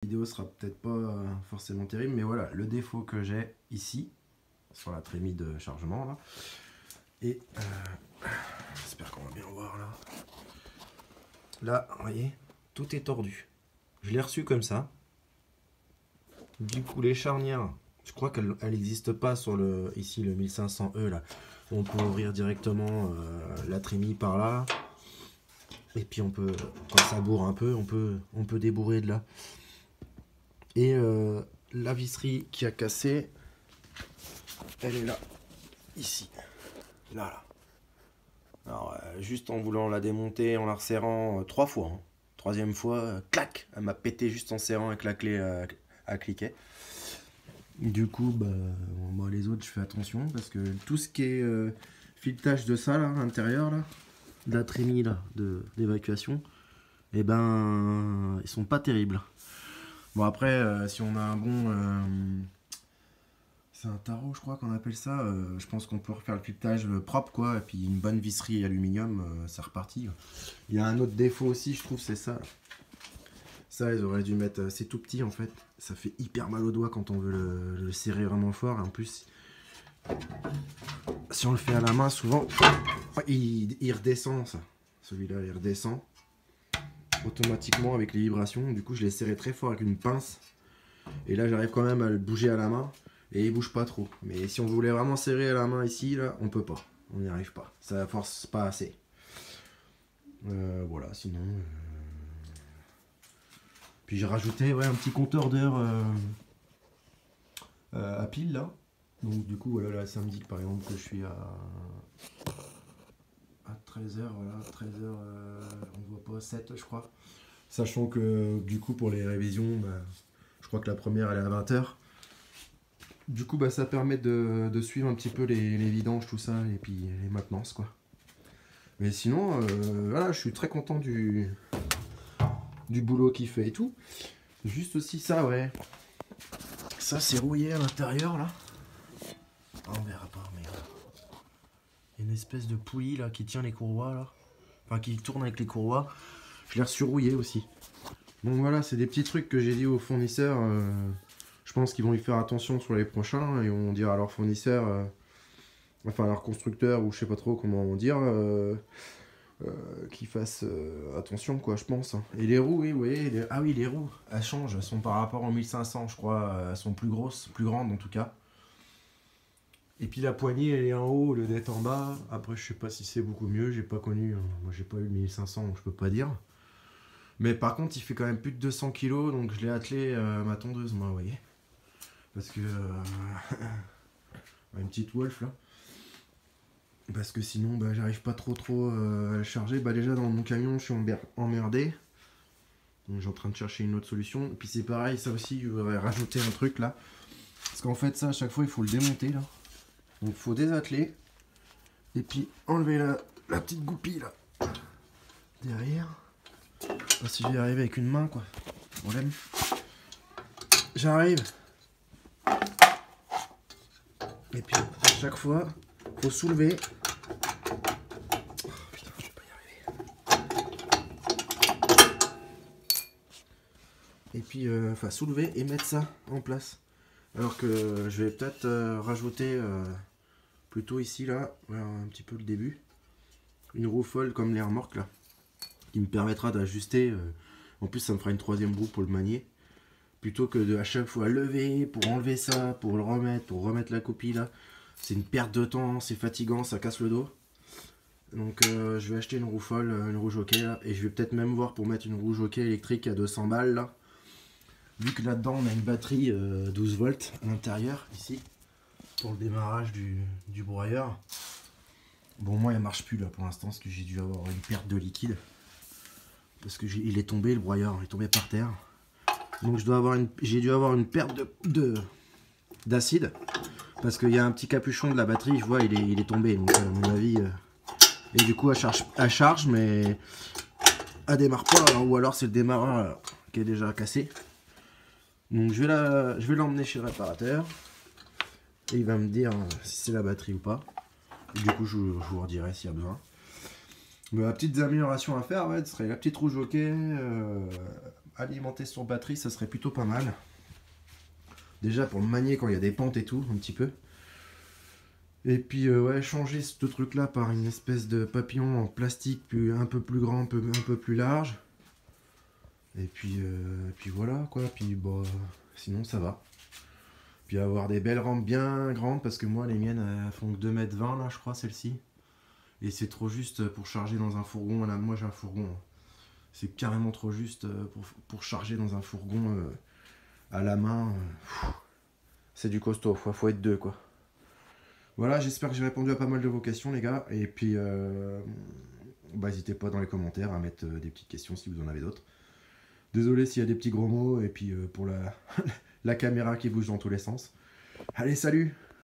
La vidéo sera peut-être pas forcément terrible, mais voilà, le défaut que j'ai ici, sur la trémie de chargement, là, et j'espère qu'on va bien voir là. Là, vous voyez, tout est tordu. Je l'ai reçu comme ça. Du coup, les charnières, je crois qu'elle n'existe pas sur le ici le 1500E là. On peut ouvrir directement la trémie par là. Et puis on peut, quand ça bourre un peu, on peut débourrer de là. Et la visserie qui a cassé, elle est là, ici, là. Alors juste en voulant la démonter, en la resserrant 3 fois. Hein. Troisième fois, clac, elle m'a pété juste en serrant avec la clé à cliquet. Du coup, moi les autres, je fais attention parce que tout ce qui est filetage de ça là, à l'intérieur là, de la trémie là, d'évacuation, et ils sont pas terribles. Bon après, si on a un bon, c'est un tarot, je crois qu'on appelle ça. Je pense qu'on peut refaire le filetage propre quoi, et puis une bonne visserie aluminium, c'est reparti. Il y a un autre défaut aussi, je trouve, c'est ça. Ça, ils auraient dû mettre. C'est tout petit en fait. Ça fait hyper mal aux doigts quand on veut le serrer vraiment fort. Et en plus, si on le fait à la main, souvent, il redescend ça. Celui-là, il redescend automatiquement avec les vibrations. Du coup, je l'ai serré très fort avec une pince. Et là, j'arrive quand même à le bouger à la main. Et il bouge pas trop. Mais si on voulait vraiment serrer à la main ici, là, on peut pas. On n'y arrive pas. Ça force pas assez. Voilà, sinon. Puis j'ai rajouté un petit compteur d'heure à pile là. Donc du coup, voilà, là, ça me dit par exemple que je suis à 13h, voilà, 13h, on voit pas, 7 je crois. Sachant que du coup, pour les révisions, je crois que la première elle est à 20h. Du coup, ça permet de suivre un petit peu les vidanges, tout ça, et puis les maintenances, quoi. Mais sinon, voilà, je suis très content du boulot qu'il fait et tout. Juste aussi ça, ouais. Ça, c'est rouillé à l'intérieur, là. Ah, on verra pas, mais... Il y a une espèce de poulie, là, qui tient les courroies, là. Enfin, qui tourne avec les courroies. Je l'ai reçu rouillé aussi. Donc voilà, c'est des petits trucs que j'ai dit aux fournisseurs. Je pense qu'ils vont y faire attention sur les prochains. Et vont dire à leurs fournisseurs... enfin, à leurs constructeurs, ou je sais pas trop comment on dire... qu'ils fassent attention quoi je pense. Et les roues, oui, ah oui, les roues elles changent, elles sont par rapport en 1500 je crois, elles sont plus grosses, plus grandes en tout cas. Et puis la poignée elle est en haut, le d'être en bas. Après je sais pas si c'est beaucoup mieux, j'ai pas connu, moi j'ai pas eu 1500 donc je peux pas dire. Mais par contre il fait quand même plus de 200 kg donc je l'ai attelé ma tondeuse moi, vous voyez. Parce que une petite Wolf là. Parce que sinon j'arrive pas trop à le charger. Déjà dans mon camion je suis emmerdé. Donc j'ai en train de chercher une autre solution. Et puis c'est pareil, ça aussi je voudrais rajouter un truc là. Parce qu'en fait ça à chaque fois il faut le démonter là. Donc il faut désatteler. Et puis enlever la petite goupille là. Derrière. Je sais pas si je vais y arriver avec une main quoi. Problème. J'arrive. Et puis à chaque fois, faut soulever. Et puis soulever et mettre ça en place. Alors que je vais peut-être rajouter plutôt ici là, un petit peu le début, une roue folle comme les remorques là, qui me permettra d'ajuster. En plus ça me fera une troisième roue pour le manier, plutôt que de à chaque fois lever pour enlever ça, pour le remettre, pour remettre la copie là. C'est une perte de temps, c'est fatigant, ça casse le dos. Donc je vais acheter une roue folle, une roue jockey là, et je vais peut-être même voir pour mettre une roue jockey électrique à 200 balles là. Vu que là-dedans on a une batterie 12 volts à l'intérieur, ici, pour le démarrage du broyeur. Bon, moi il marche plus là pour l'instant, parce que j'ai dû avoir une perte de liquide. Parce que il est tombé, le broyeur, il est tombé par terre. Donc j'ai dû avoir une perte d'acide. Parce qu'il y a un petit capuchon de la batterie, je vois, il est tombé. Donc à mon avis... et du coup elle charge, mais elle démarre pas, ou alors c'est le démarreur qui est déjà cassé. Donc je vais l'emmener chez le réparateur et il va me dire si c'est la batterie ou pas. Et du coup je vous redirai s'il y a besoin. Mais la petite amélioration à faire, ce serait la petite roue jockey alimenter sur batterie, ça serait plutôt pas mal. Déjà pour le manier quand il y a des pentes et tout, un petit peu. Et puis ouais, changer ce truc là par une espèce de papillon en plastique un peu plus grand, un peu plus large. Et puis voilà quoi, puis bon, sinon ça va. Puis avoir des belles rampes bien grandes parce que moi les miennes elles font que 2,20 m là je crois celle-ci. Et c'est trop juste pour charger dans un fourgon. Là, moi j'ai un fourgon. C'est carrément trop juste pour charger dans un fourgon à la main. C'est du costaud, faut être deux quoi. Voilà, j'espère que j'ai répondu à pas mal de vos questions les gars. Et puis n'hésitez pas dans les commentaires à mettre des petites questions si vous en avez d'autres. Désolé s'il y a des petits gros mots et puis pour la caméra qui bouge dans tous les sens. Allez, salut!